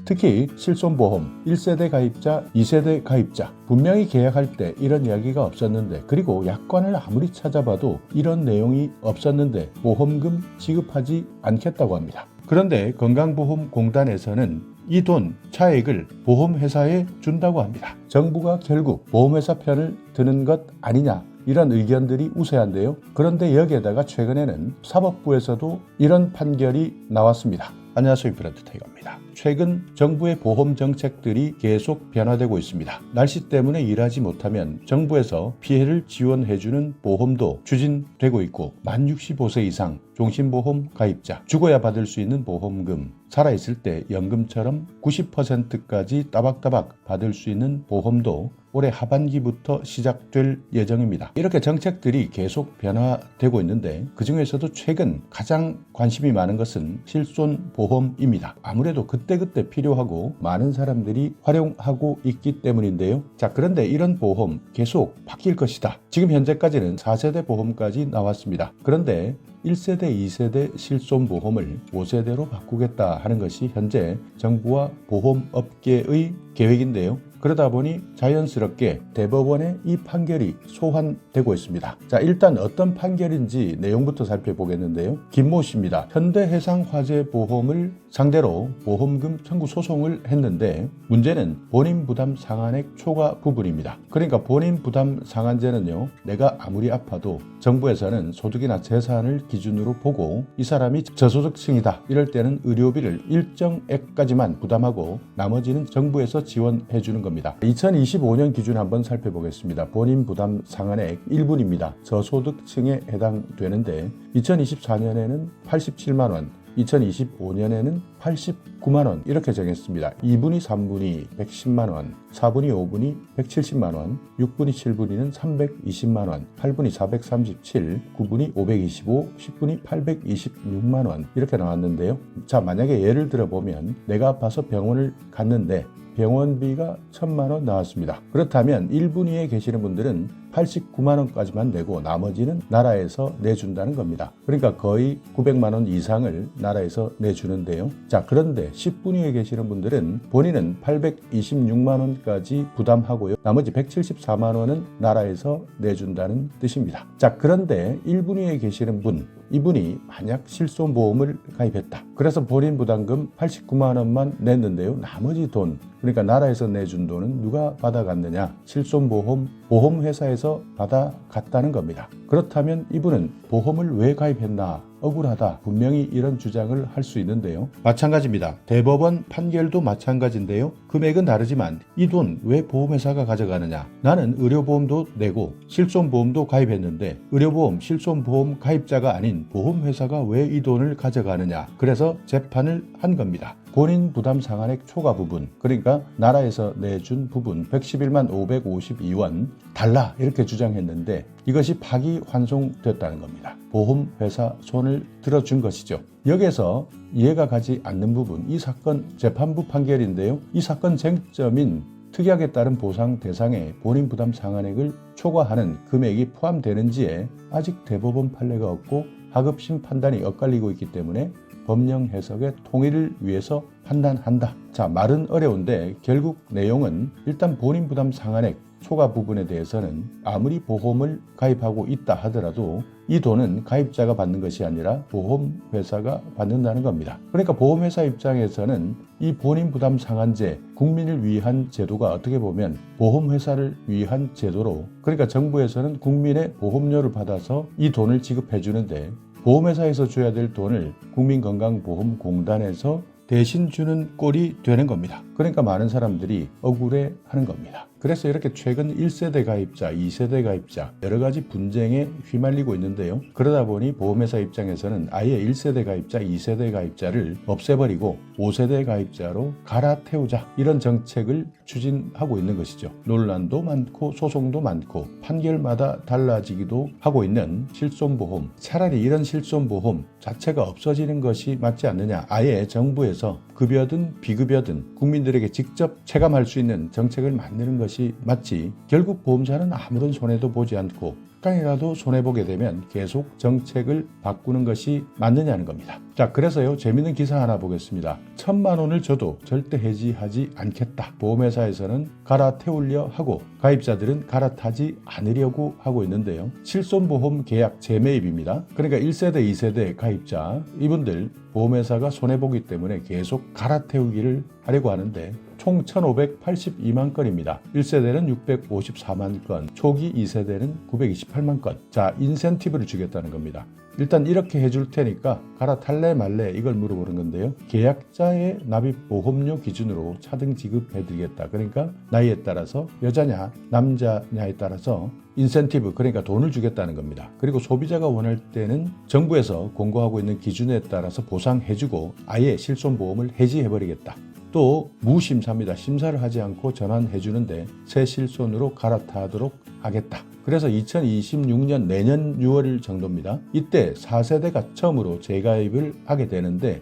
특히 실손보험 1세대 가입자, 2세대 가입자 분명히 계약할 때 이런 이야기가 없었는데, 그리고 약관을 아무리 찾아봐도 이런 내용이 없었는데 보험금 지급하지 않겠다고 합니다. 그런데 건강보험공단에서는 이 돈 차액을 보험회사에 준다고 합니다. 정부가 결국 보험회사 편을 드는 것 아니냐, 이런 의견들이 우세한데요. 그런데 여기에다가 최근에는 사법부에서도 이런 판결이 나왔습니다. 안녕하세요, 인플런트 타이거입니다. 최근 정부의 보험 정책들이 계속 변화되고 있습니다. 날씨 때문에 일하지 못하면 정부에서 피해를 지원해주는 보험도 추진되고 있고, 만 65세 이상 종신보험 가입자, 죽어야 받을 수 있는 보험금, 살아있을 때 연금처럼 90%까지 따박따박 받을 수 있는 보험도 올해 하반기부터 시작될 예정입니다. 이렇게 정책들이 계속 변화되고 있는데, 그 중에서도 최근 가장 관심이 많은 것은 실손보험입니다. 아무래도 그때그때 필요하고 많은 사람들이 활용하고 있기 때문인데요. 자, 그런데 이런 보험 계속 바뀔 것이다. 지금 현재까지는 4세대 보험까지 나왔습니다. 그런데 1세대, 2세대 실손보험을 5세대로 바꾸겠다 하는 것이 현재 정부와 보험업계의 계획인데요. 그러다 보니 자연스럽게 대법원의 이 판결이 소환되고 있습니다. 자, 일단 어떤 판결인지 내용부터 살펴보겠는데요. 김모 씨입니다. 현대해상화재보험을 상대로 보험금 청구 소송을 했는데, 문제는 본인 부담 상한액 초과 부분입니다. 그러니까 본인 부담 상한제는요, 내가 아무리 아파도 정부에서는 소득이나 재산을 기준으로 보고 이 사람이 저소득층이다 이럴 때는 의료비를 일정액까지만 부담하고 나머지는 정부에서 지원해 주는 겁니다. 2025년 기준 한번 살펴보겠습니다. 본인 부담 상한액 1분입니다. 저소득층에 해당되는데 2024년에는 87만 원, 2025년에는 89만 원 이렇게 정했습니다. 2분위, 3분위 110만 원, 4분위, 5분위 170만 원, 6분위, 7분위는 320만 원, 8분위 437, 9분위 525, 10분위 826만 원 이렇게 나왔는데요. 자, 만약에 예를 들어 보면 내가 아파서 병원을 갔는데 병원비가 1,000만 원 나왔습니다. 그렇다면 1분위에 계시는 분들은 89만 원까지만 내고 나머지는 나라에서 내준다는 겁니다. 그러니까 거의 900만 원 이상을 나라에서 내주는데요. 자, 그런데 10분위에 계시는 분들은 본인은 826만 원까지 부담하고요. 나머지 174만 원은 나라에서 내준다는 뜻입니다. 자, 그런데 1분위에 계시는 분, 이분이 만약 실손보험을 가입했다. 그래서 본인 부담금 89만 원만 냈는데요. 나머지 돈, 그러니까 나라에서 내준 돈은 누가 받아갔느냐? 실손보험 보험회사에서 받아갔다는 겁니다. 그렇다면 이분은 보험을 왜 가입했나? 억울하다. 분명히 이런 주장을 할 수 있는데요. 마찬가지입니다. 대법원 판결도 마찬가지인데요. 금액은 다르지만 이 돈 왜 보험회사가 가져가느냐? 나는 의료보험도 내고 실손보험도 가입했는데 의료보험, 실손보험 가입자가 아닌 보험회사가 왜 이 돈을 가져가느냐? 그래서 재판을 한 겁니다. 본인 부담 상한액 초과 부분, 그러니까 나라에서 내준 부분 111만 552원 달라 이렇게 주장했는데 이것이 파기환송됐다는 겁니다. 보험회사 손을 들어준 것이죠. 여기에서 이해가 가지 않는 부분, 이 사건 재판부 판결인데요. 이 사건 쟁점인 특약에 따른 보상 대상에 본인 부담 상한액을 초과하는 금액이 포함되는지에 아직 대법원 판례가 없고 하급심 판단이 엇갈리고 있기 때문에 법령 해석의 통일을 위해서 판단한다. 자, 말은 어려운데 결국 내용은 일단 본인 부담 상한액 초과 부분에 대해서는 아무리 보험을 가입하고 있다 하더라도 이 돈은 가입자가 받는 것이 아니라 보험회사가 받는다는 겁니다. 그러니까 보험회사 입장에서는 이 본인 부담 상한제, 국민을 위한 제도가 어떻게 보면 보험회사를 위한 제도로, 그러니까 정부에서는 국민의 보험료를 받아서 이 돈을 지급해 주는데 보험회사에서 줘야 될 돈을 국민건강보험공단에서 대신 주는 꼴이 되는 겁니다. 그러니까 많은 사람들이 억울해하는 겁니다. 그래서 이렇게 최근 1세대 가입자, 2세대 가입자 여러 가지 분쟁에 휘말리고 있는데요. 그러다 보니 보험회사 입장에서는 아예 1세대 가입자, 2세대 가입자를 없애버리고 5세대 가입자로 갈아태우자 이런 정책을 추진하고 있는 것이죠. 논란도 많고 소송도 많고 판결마다 달라지기도 하고 있는 실손보험, 차라리 이런 실손보험 자체가 없어지는 것이 맞지 않느냐. 아예 정부에서 급여든 비급여든 국민들에게 직접 체감할 수 있는 정책을 만드는 것이 맞지, 결국 보험사는 아무런 손해도 보지 않고 약간이라도 손해보게 되면 계속 정책을 바꾸는 것이 맞느냐는 겁니다. 자, 그래서요, 재밌는 기사 하나 보겠습니다. 1,000만 원을 줘도 절대 해지하지 않겠다. 보험회사에서는 갈아태우려 하고 가입자들은 갈아타지 않으려고 하고 있는데요. 실손보험 계약 재매입입니다. 그러니까 1세대, 2세대 가입자 이분들 보험회사가 손해보기 때문에 계속 갈아태우기를 하려고 하는데 총 1,582만 건입니다. 1세대는 654만 건, 초기 2세대는 928만 건. 자, 인센티브를 주겠다는 겁니다. 일단 이렇게 해줄 테니까 갈아탈래 말래 이걸 물어보는 건데요. 계약자의 납입 보험료 기준으로 차등 지급해드리겠다. 그러니까 나이에 따라서 여자냐 남자냐에 따라서 인센티브, 그러니까 돈을 주겠다는 겁니다. 그리고 소비자가 원할 때는 정부에서 공고하고 있는 기준에 따라서 보상해주고 아예 실손보험을 해지해버리겠다. 또 무심사입니다. 심사를 하지 않고 전환해주는데 새 실손으로 갈아타도록 하겠다. 그래서 2026년 내년 6월 정도입니다. 이때 4세대가 처음으로 재가입을 하게 되는데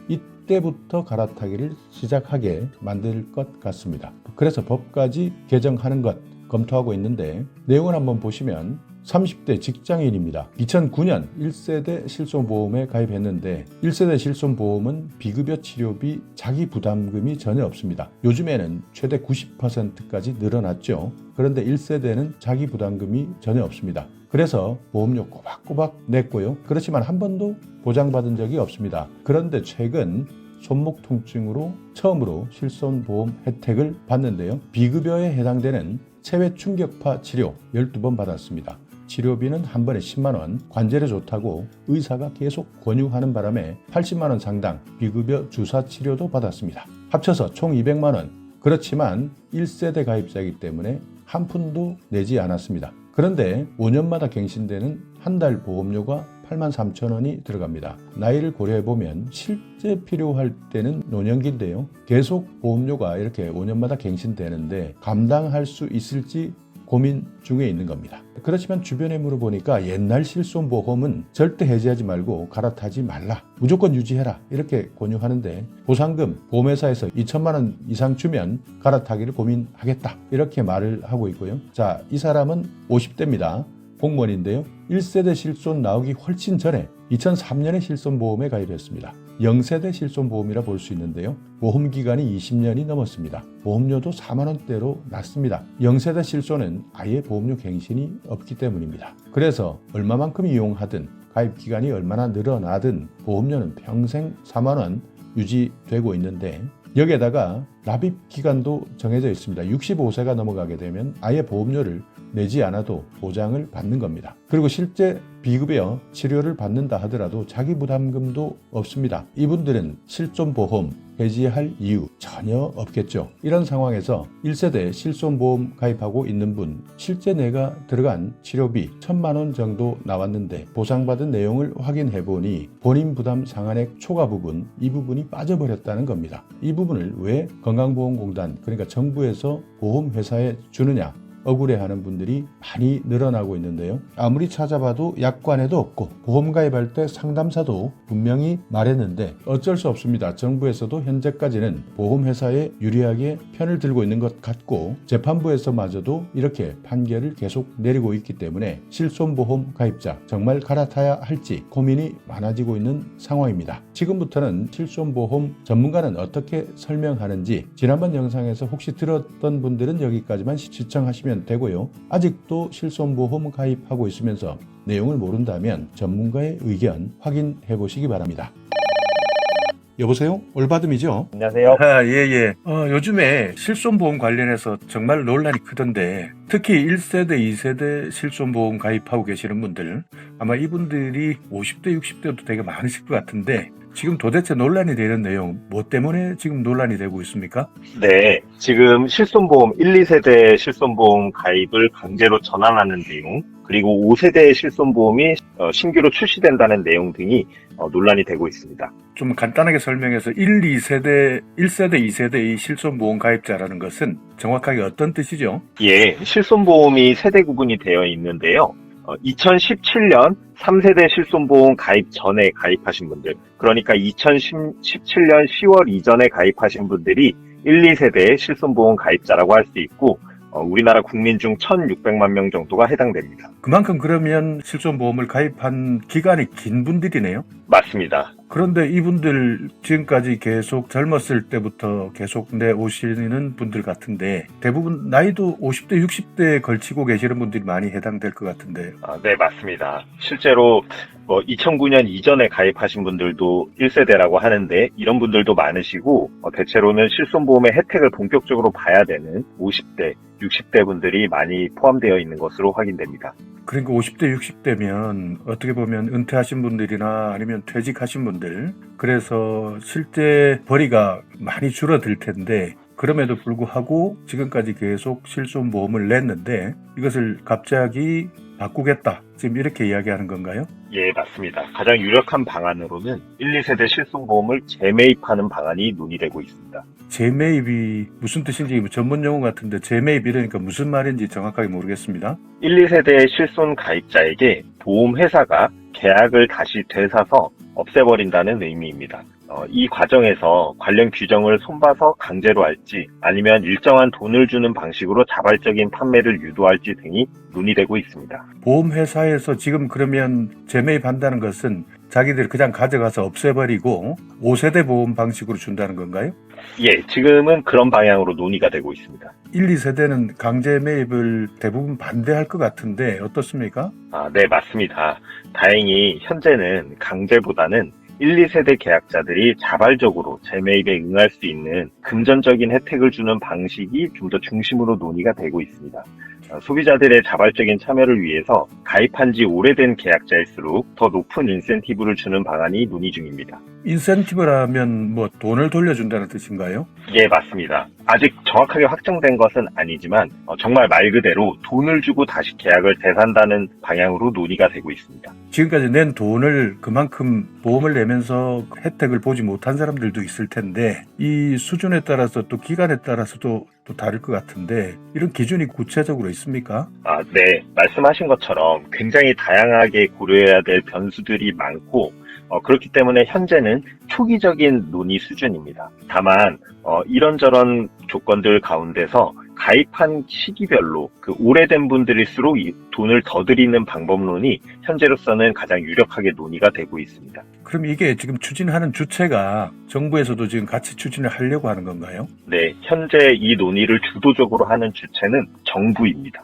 이때부터 갈아타기를 시작하게 만들 것 같습니다. 그래서 법까지 개정하는 것 검토하고 있는데 내용을 한번 보시면 30대 직장인입니다. 2009년 1세대 실손보험에 가입했는데 1세대 실손보험은 비급여 치료비 자기 부담금이 전혀 없습니다. 요즘에는 최대 90%까지 늘어났죠. 그런데 1세대는 자기 부담금이 전혀 없습니다. 그래서 보험료 꼬박꼬박 냈고요. 그렇지만 한 번도 보장받은 적이 없습니다. 그런데 최근 손목 통증으로 처음으로 실손보험 혜택을 받는데요. 비급여에 해당되는 체외 충격파 치료 12번 받았습니다. 치료비는 한 번에 10만 원, 관절에 좋다고 의사가 계속 권유하는 바람에 80만 원 상당 비급여 주사 치료도 받았습니다. 합쳐서 총 200만 원. 그렇지만 1세대 가입자이기 때문에 한 푼도 내지 않았습니다. 그런데 5년마다 갱신되는 한 달 보험료가 83,000원이 들어갑니다. 나이를 고려해보면 실제 필요할 때는 노년기인데요. 계속 보험료가 이렇게 5년마다 갱신되는데 감당할 수 있을지 고민 중에 있는 겁니다. 그렇지만 주변에 물어보니까 옛날 실손보험은 절대 해지하지 말고 갈아타지 말라. 무조건 유지해라. 이렇게 권유하는데 보상금 보험회사에서 2천만 원 이상 주면 갈아타기를 고민하겠다. 이렇게 말을 하고 있고요. 자, 이 사람은 50대입니다. 공무원인데요. 1세대 실손 나오기 훨씬 전에 2003년에 실손보험에 가입했습니다. 0세대 실손보험이라 볼 수 있는데요. 보험기간이 20년이 넘었습니다. 보험료도 4만 원대로 낮습니다. 0세대 실손은 아예 보험료 갱신이 없기 때문입니다. 그래서 얼마만큼 이용하든 가입기간이 얼마나 늘어나든 보험료는 평생 4만 원 유지되고 있는데 여기에다가 납입기간도 정해져 있습니다. 65세가 넘어가게 되면 아예 보험료를 내지 않아도 보장을 받는 겁니다. 그리고 실제 비급여 치료를 받는다 하더라도 자기 부담금도 없습니다. 이분들은 실손보험 해지할 이유 전혀 없겠죠. 이런 상황에서 1세대 실손보험 가입하고 있는 분 실제 내가 들어간 치료비 1,000만 원 정도 나왔는데 보상받은 내용을 확인해보니 본인 부담 상한액 초과 부분 이 부분이 빠져버렸다는 겁니다. 이 부분을 왜 건강보험공단 그러니까 정부에서 보험회사에 주느냐 억울해하는 분들이 많이 늘어나고 있는데요. 아무리 찾아봐도 약관에도 없고 보험 가입할 때 상담사도 분명히 말했는데 어쩔 수 없습니다. 정부에서도 현재까지는 보험회사에 유리하게 편을 들고 있는 것 같고 재판부에서마저도 이렇게 판결을 계속 내리고 있기 때문에 실손보험 가입자 정말 갈아타야 할지 고민이 많아지고 있는 상황입니다. 지금부터는 실손보험 전문가는 어떻게 설명하는지 지난번 영상에서 혹시 들었던 분들은 여기까지만 시청하시면 되고요. 아직도 실손보험 가입하고 있으면서 내용을 모른다면 전문가의 의견 확인해 보시기 바랍니다. 여보세요? 올바듬이죠? 안녕하세요. 예. 요즘에 실손보험 관련해서 정말 논란이 크던데 특히 1세대, 2세대 실손보험 가입하고 계시는 분들 아마 이분들이 50대, 60대도 되게 많으실 것 같은데 지금 도대체 논란이 되는 내용 뭐 때문에 지금 논란이 되고 있습니까? 네, 지금 실손보험 1, 2세대 실손보험 가입을 강제로 전환하는 내용, 그리고 5세대 실손보험이 신규로 출시된다는 내용 등이 논란이 되고 있습니다. 좀 간단하게 설명해서 1세대, 2세대의 실손보험 가입자라는 것은 정확하게 어떤 뜻이죠? 예, 실손보험이 세대 구분이 되어 있는데요. 2017년 3세대 실손보험 가입 전에 가입하신 분들, 그러니까 2017년 10월 이전에 가입하신 분들이 1, 2세대 실손보험 가입자라고 할 수 있고, 우리나라 국민 중 1,600만 명 정도가 해당됩니다. 그만큼 그러면 실손보험을 가입한 기간이 긴 분들이네요. 맞습니다. 그런데 이분들 지금까지 계속 젊었을 때부터 계속 내오시는 분들 같은데 대부분 나이도 50대, 60대에 걸치고 계시는 분들이 많이 해당될 것 같은데. 네, 맞습니다. 실제로 2009년 이전에 가입하신 분들도 1세대라고 하는데 이런 분들도 많으시고 대체로는 실손보험의 혜택을 본격적으로 봐야 되는 50대, 60대 분들이 많이 포함되어 있는 것으로 확인됩니다. 그러니까 50대, 60대면 어떻게 보면 은퇴하신 분들이나 아니면 퇴직하신 분들, 그래서 실제 벌이가 많이 줄어들 텐데 그럼에도 불구하고 지금까지 계속 실손보험을 냈는데 이것을 갑자기 바꾸겠다, 지금 이렇게 이야기하는 건가요? 예, 맞습니다. 가장 유력한 방안으로는 1, 2세대 실손보험을 재매입하는 방안이 논의되고 있습니다. 재매입이 무슨 뜻인지 전문 용어 같은데 재매입 이러니까 무슨 말인지 정확하게 모르겠습니다. 1, 2세대 실손 가입자에게 보험회사가 계약을 다시 되사서 없애버린다는 의미입니다. 이 과정에서 관련 규정을 손봐서 강제로 할지 아니면 일정한 돈을 주는 방식으로 자발적인 판매를 유도할지 등이 논의되고 있습니다. 보험회사에서 지금 그러면 재매입한다는 것은 자기들 그냥 가져가서 없애버리고 5세대 보험 방식으로 준다는 건가요? 예, 지금은 그런 방향으로 논의가 되고 있습니다. 1, 2세대는 강제 매입을 대부분 반대할 것 같은데 어떻습니까? 네, 맞습니다. 다행히 현재는 강제보다는 1, 2세대 계약자들이 자발적으로 재매입에 응할 수 있는 금전적인 혜택을 주는 방식이 좀 더 중심으로 논의가 되고 있습니다. 소비자들의 자발적인 참여를 위해서 가입한 지 오래된 계약자일수록 더 높은 인센티브를 주는 방안이 논의 중입니다. 인센티브라면 뭐 돈을 돌려준다는 뜻인가요? 예, 맞습니다. 아직 정확하게 확정된 것은 아니지만 정말 말 그대로 돈을 주고 다시 계약을 되산다는 방향으로 논의가 되고 있습니다. 지금까지 낸 돈을 그만큼 보험을 내면서 혜택을 보지 못한 사람들도 있을 텐데 이 수준에 따라서 또 기간에 따라서도 또 다를 것 같은데 이런 기준이 구체적으로 있습니까? 네. 말씀하신 것처럼 굉장히 다양하게 고려해야 될 변수들이 많고 그렇기 때문에 현재는 초기적인 논의 수준입니다. 다만 이런저런 조건들 가운데서 가입한 시기별로 그 오래된 분들일수록 이 돈을 더 드리는 방법론이 현재로서는 가장 유력하게 논의가 되고 있습니다. 그럼 이게 지금 추진하는 주체가 정부에서도 지금 같이 추진을 하려고 하는 건가요? 네, 현재 이 논의를 주도적으로 하는 주체는 정부입니다.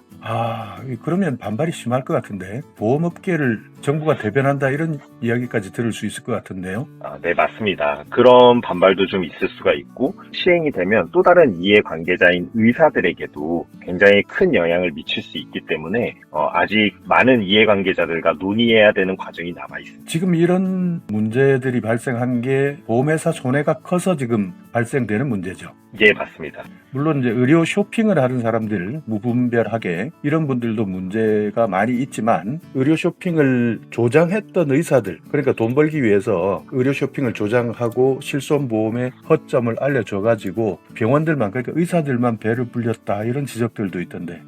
그러면 반발이 심할 것 같은데 보험업계를 정부가 대변한다 이런 이야기까지 들을 수 있을 것 같은데요? 네, 맞습니다. 그런 반발도 좀 있을 수가 있고 시행이 되면 또 다른 이해관계자인 의사들에게도 굉장히 큰 영향을 미칠 수 있기 때문에 아직 많은 이해관계자들과 논의해야 되는 과정이 남아 있습니다. 지금 이런 문제들이 발생한 게 보험회사 손해가 커서 지금 발생되는 문제죠. 예, 맞습니다. 물론 이제 의료 쇼핑을 하는 사람들 무분별하게 이런 분들도 문제가 많이 있지만 의료 쇼핑을 조장했던 의사들, 그러니까 돈 벌기 위해서 의료 쇼핑을 조장하고 실손보험의 허점을 알려줘가지고 병원들만, 그러니까 의사들만 배를 불렸다 이런 지적들도 있던데.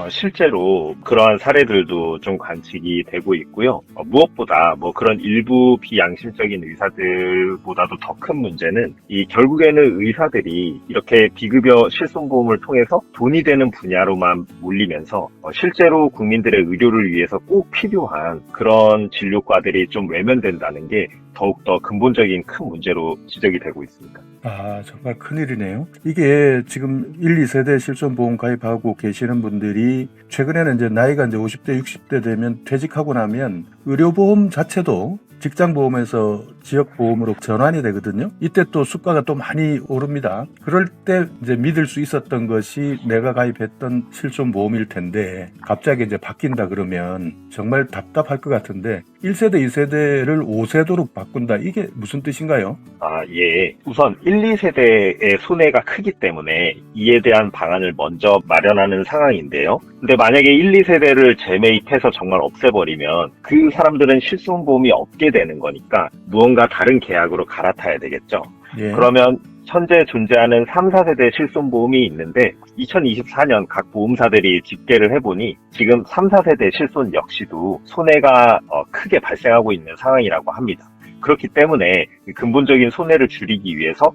실제로 그러한 사례들도 좀 관측이 되고 있고요. 무엇보다 그런 일부 비양심적인 의사들보다도 더 큰 문제는 결국에는 의사들이 이렇게 비급여 실손보험을 통해서 돈이 되는 분야로만 몰리면서 실제로 국민들의 의료를 위해서 꼭 필요한 그런 진료과들이 좀 외면된다는 게 더욱더 근본적인 큰 문제로 지적이 되고 있습니다. 정말 큰일이네요. 이게 지금 1, 2세대 실손보험 가입하고 계시는 분들이 최근에는 이제 나이가 이제 50대, 60대 되면 퇴직하고 나면 의료보험 자체도 직장보험에서 지역보험으로 전환이 되거든요. 이때 또 수가가 또 많이 오릅니다. 그럴 때 이제 믿을 수 있었던 것이 내가 가입했던 실손보험일 텐데 갑자기 이제 바뀐다 그러면 정말 답답할 것 같은데 1세대, 2세대를 5세대로 바꾼다. 이게 무슨 뜻인가요? 예. 우선 1, 2세대의 손해가 크기 때문에 이에 대한 방안을 먼저 마련하는 상황인데요. 근데 만약에 1, 2세대를 재매입해서 정말 없애버리면 그 사람들은 실손보험이 없게 되는 거니까 무언가 다른 계약으로 갈아타야 되겠죠. 예. 그러면 현재 존재하는 3, 4세대 실손보험이 있는데 2024년 각 보험사들이 집계를 해보니 지금 3, 4세대 실손 역시도 손해가 크게 발생하고 있는 상황이라고 합니다. 그렇기 때문에 근본적인 손해를 줄이기 위해서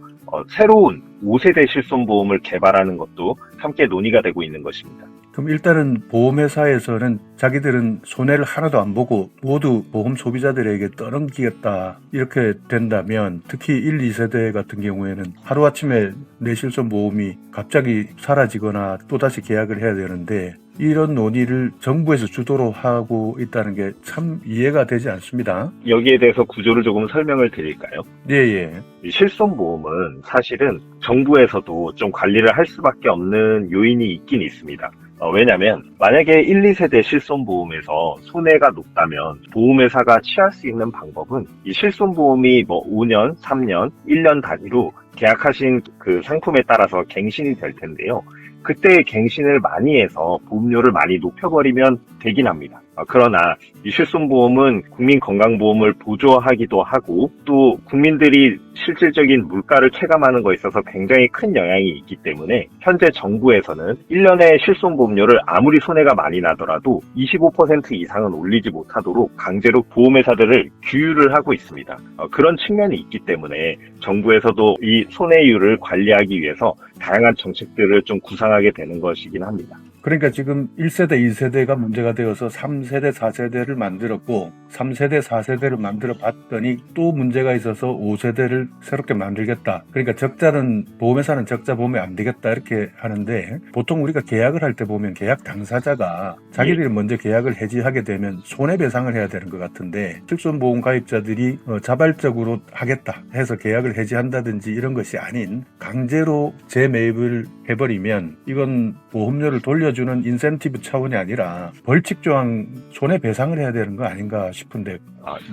새로운 5세대 실손보험을 개발하는 것도 함께 논의가 되고 있는 것입니다. 그럼 일단은 보험회사에서는 자기들은 손해를 하나도 안 보고 모두 보험 소비자들에게 떠넘기겠다 이렇게 된다면 특히 1, 2세대 같은 경우에는 하루아침에 내 실손보험이 갑자기 사라지거나 또다시 계약을 해야 되는데 이런 논의를 정부에서 주도로 하고 있다는 게 참 이해가 되지 않습니다. 여기에 대해서 구조를 조금 설명을 드릴까요? 예. 이 실손보험은 사실은 정부에서도 좀 관리를 할 수밖에 없는 요인이 있긴 있습니다. 왜냐면 만약에 1, 2세대 실손보험에서 손해가 높다면 보험회사가 취할 수 있는 방법은 이 실손보험이 5년, 3년, 1년 단위로 계약하신 그 상품에 따라서 갱신이 될 텐데요. 그때 갱신을 많이 해서 보험료를 많이 높여버리면 되긴 합니다. 그러나 이 실손보험은 국민건강보험을 보조하기도 하고 또 국민들이 실질적인 물가를 체감하는 것에 있어서 굉장히 큰 영향이 있기 때문에 현재 정부에서는 1년에 실손보험료를 아무리 손해가 많이 나더라도 25% 이상은 올리지 못하도록 강제로 보험회사들을 규율을 하고 있습니다. 그런 측면이 있기 때문에 정부에서도 이 손해율을 관리하기 위해서 다양한 정책들을 좀 구상하게 되는 것이긴 합니다. 그러니까 지금 1세대, 2세대가 문제가 되어서 3세대, 4세대를 만들었고 3세대, 4세대를 만들어 봤더니 또 문제가 있어서 5세대를 새롭게 만들겠다. 그러니까 적자는 보험회사는 적자 보면 안 되겠다 이렇게 하는데 보통 우리가 계약을 할 때 보면 계약 당사자가 자기들이 먼저 계약을 해지하게 되면 손해배상을 해야 되는 것 같은데 실손보험 가입자들이 자발적으로 하겠다 해서 계약을 해지한다든지 이런 것이 아닌 강제로 재매입을 해버리면 이건 보험료를 돌려주는 인센티브 차원이 아니라 벌칙 조항 손해배상을 해야 되는 거 아닌가 싶은데.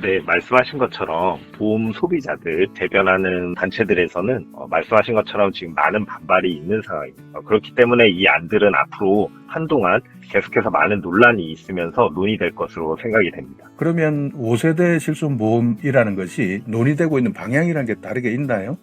네, 말씀하신 것처럼 보험 소비자들 대변하는 단체들에서는 말씀하신 것처럼 지금 많은 반발이 있는 상황입니다. 그렇기 때문에 이 안들은 앞으로 한동안 계속해서 많은 논란이 있으면서 논의될 것으로 생각이 됩니다. 그러면 5세대 실손보험이라는 것이 논의되고 있는 방향이라는 게 다르게 있나요?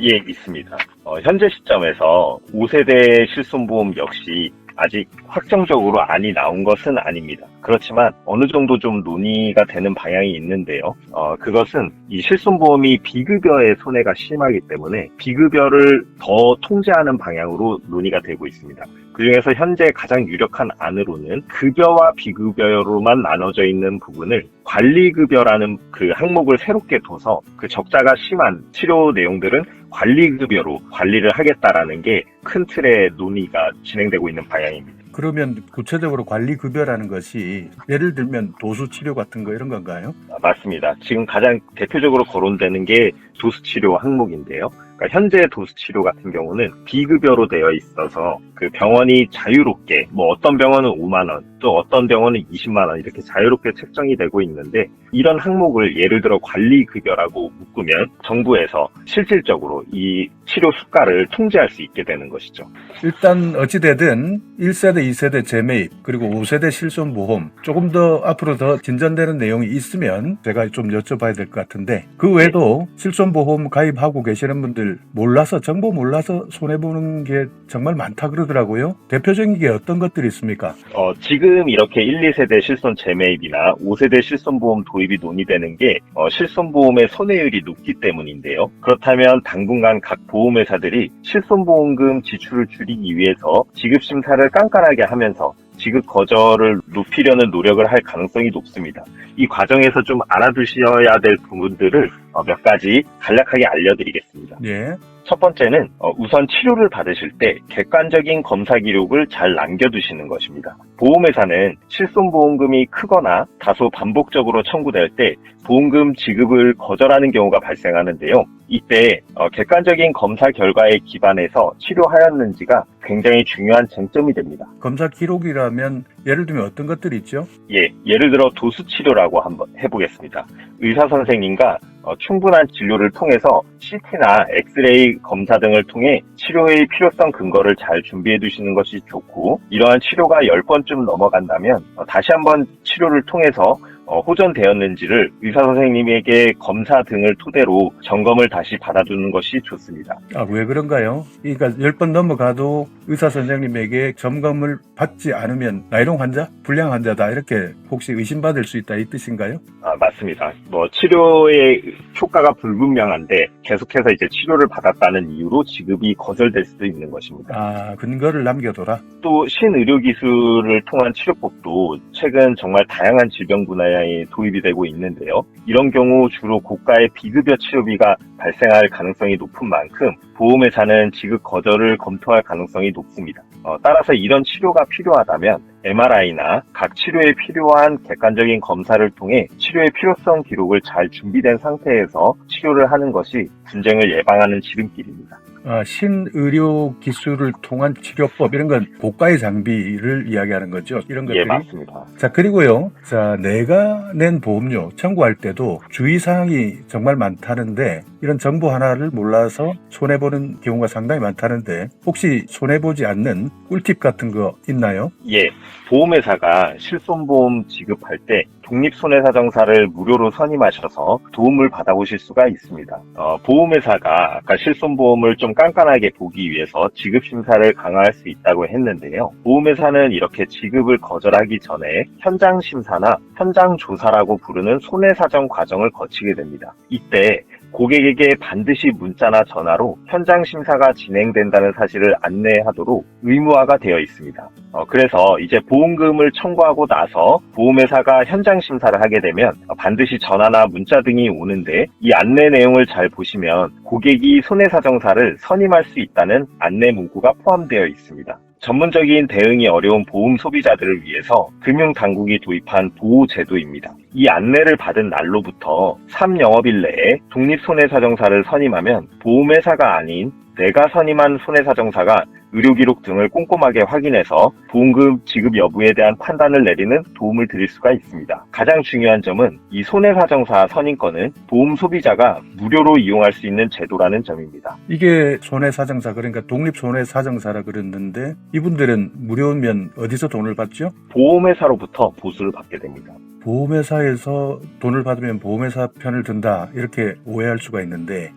예, 있습니다. 현재 시점에서 5세대 실손보험 역시 아직 확정적으로 안이 나온 것은 아닙니다. 그렇지만 어느 정도 좀 논의가 되는 방향이 있는데요. 그것은 이 실손보험이 비급여의 손해가 심하기 때문에 비급여를 더 통제하는 방향으로 논의가 되고 있습니다. 그중에서 현재 가장 유력한 안으로는 급여와 비급여로만 나눠져 있는 부분을 관리급여라는 그 항목을 새롭게 둬서 그 적자가 심한 치료 내용들은 관리급여로 관리를 하겠다라는 게 큰 틀의 논의가 진행되고 있는 방향입니다. 그러면 구체적으로 관리급여라는 것이 예를 들면 도수치료 같은 거 이런 건가요? 맞습니다. 지금 가장 대표적으로 거론되는 게 도수치료 항목인데요. 그러니까 현재 도수치료 같은 경우는 비급여로 되어 있어서 그 병원이 자유롭게 어떤 병원은 5만 원, 또 어떤 병원은 20만 원 이렇게 자유롭게 책정이 되고 있는데 이런 항목을 예를 들어 관리급여라고 묶으면 정부에서 실질적으로 이 치료 수가를 통제할 수 있게 되는 것이죠. 일단 어찌되든 1세대, 2세대 재매입 그리고 5세대 실손보험 조금 더 앞으로 더 진전되는 내용이 있으면 제가 좀 여쭤봐야 될 것 같은데 그 외에도 실손보험 가입하고 계시는 분들 몰라서 정보 몰라서 손해보는 게 정말 많다 그러더라고요. 대표적인 게 어떤 것들이 있습니까? 지금 이렇게 1, 2세대 실손 재매입이나 5세대 실손보험 도입이 논의되는 게 실손보험의 손해율이 높기 때문인데요. 그렇다면 당분간 각 보험회사들이 실손보험금 지출을 줄이기 위해서 지급심사를 깐깐하게 하면서 지급 거절을 높이려는 노력을 할 가능성이 높습니다. 이 과정에서 좀 알아두셔야 될 부분들을 몇 가지 간략하게 알려드리겠습니다. 예. 첫 번째는 우선 치료를 받으실 때 객관적인 검사 기록을 잘 남겨두시는 것입니다. 보험회사는 실손보험금이 크거나 다소 반복적으로 청구될 때 보험금 지급을 거절하는 경우가 발생하는데요. 이때 객관적인 검사 결과에 기반해서 치료하였는지가 굉장히 중요한 쟁점이 됩니다. 검사 기록이라면 예를 들면 어떤 것들이 있죠? 예, 예를 들어 도수치료라고 한번 해보겠습니다. 의사 선생님과 충분한 진료를 통해서 CT나 엑스레이 검사 등을 통해 치료의 필요성 근거를 잘 준비해 두시는 것이 좋고 이러한 치료가 10번쯤 넘어간다면 다시 한번 치료를 통해서 호전되었는지를 의사 선생님에게 검사 등을 토대로 점검을 다시 받아두는 것이 좋습니다. 왜 그런가요? 그러니까 10번 넘어가도 의사 선생님에게 점검을 받지 않으면 나이롱 환자, 불량 환자다 이렇게 혹시 의심받을 수 있다 이 뜻인가요? 맞습니다. 치료의 효과가 불분명한데 계속해서 이제 치료를 받았다는 이유로 지급이 거절될 수도 있는 것입니다. 근거를 남겨둬라. 또 신의료 기술을 통한 치료법도 최근 정말 다양한 질병 분야에 도입이 되고 있는데요. 이런 경우 주로 고가의 비급여 치료비가 발생할 가능성이 높은 만큼 보험회사는 지급 거절을 검토할 가능성이 높습니다. 따라서 이런 치료가 필요하다면 MRI나 각 치료에 필요한 객관적인 검사를 통해 치료의 필요성 기록을 잘 준비된 상태에서 치료를 하는 것이 분쟁을 예방하는 지름길입니다. 신의료 기술을 통한 치료법 이런 건 고가의 장비를 이야기하는 거죠. 이런 것들이. 예, 맞습니다. 자, 그리고요. 자, 내가 낸 보험료 청구할 때도 주의사항이 정말 많다는데 이런 정보 하나를 몰라서 손해보는 경우가 상당히 많다는데 혹시 손해보지 않는 꿀팁 같은 거 있나요? 예, 보험회사가 실손보험 지급할 때 독립손해사정사를 무료로 선임하셔서 도움을 받아보실 수가 있습니다. 보험회사가 아까 실손보험을 좀 깐깐하게 보기 위해서 지급심사를 강화할 수 있다고 했는데요. 보험회사는 이렇게 지급을 거절하기 전에 현장심사나 현장조사라고 부르는 손해사정 과정을 거치게 됩니다. 이때 고객에게 반드시 문자나 전화로 현장 심사가 진행된다는 사실을 안내하도록 의무화가 되어 있습니다. 그래서 이제 보험금을 청구하고 나서 보험회사가 현장 심사를 하게 되면 반드시 전화나 문자 등이 오는데 이 안내 내용을 잘 보시면 고객이 손해사정사를 선임할 수 있다는 안내 문구가 포함되어 있습니다. 전문적인 대응이 어려운 보험 소비자들을 위해서 금융당국이 도입한 보호제도입니다. 이 안내를 받은 날로부터 3영업일 내에 독립손해사정사를 선임하면 보험회사가 아닌 내가 선임한 손해사정사가 의료기록 등을 꼼꼼하게 확인해서 보험금 지급 여부에 대한 판단을 내리는 도움을 드릴 수가 있습니다. 가장 중요한 점은 이 손해사정사 선임권은 보험 소비자가 무료로 이용할 수 있는 제도라는 점입니다. 이게 손해사정사 그러니까 독립손해사정사라 그랬는데 이분들은 무료면 어디서 돈을 받죠? 보험회사로부터 보수를 받게 됩니다. 보험회사에서 돈을 받으면 보험회사 편을 든다 이렇게 오해할 수가 있는데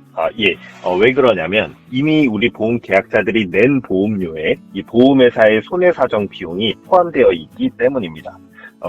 왜 그러냐면 이미 우리 보험 계약자들이 낸 보험료에 이 보험회사의 손해사정 비용이 포함되어 있기 때문입니다.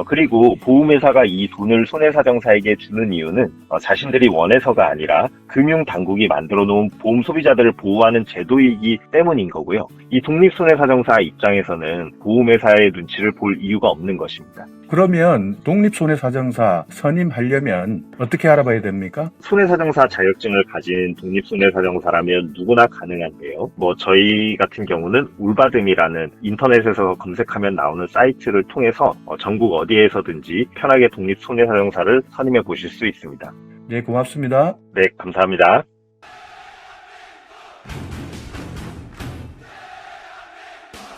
그리고 보험회사가 이 돈을 손해사정사에게 주는 이유는 자신들이 원해서가 아니라 금융당국이 만들어 놓은 보험 소비자들을 보호하는 제도이기 때문인 거고요. 이 독립손해사정사 입장에서는 보험회사의 눈치를 볼 이유가 없는 것입니다. 그러면 독립손해사정사 선임하려면 어떻게 알아봐야 됩니까? 손해사정사 자격증을 가진 독립손해사정사라면 누구나 가능한데요. 저희 같은 경우는 울바듬이라는 인터넷에서 검색하면 나오는 사이트를 통해서 전국 어디에서든지 편하게 독립손해사정사를 선임해 보실 수 있습니다. 네, 고맙습니다. 네, 감사합니다.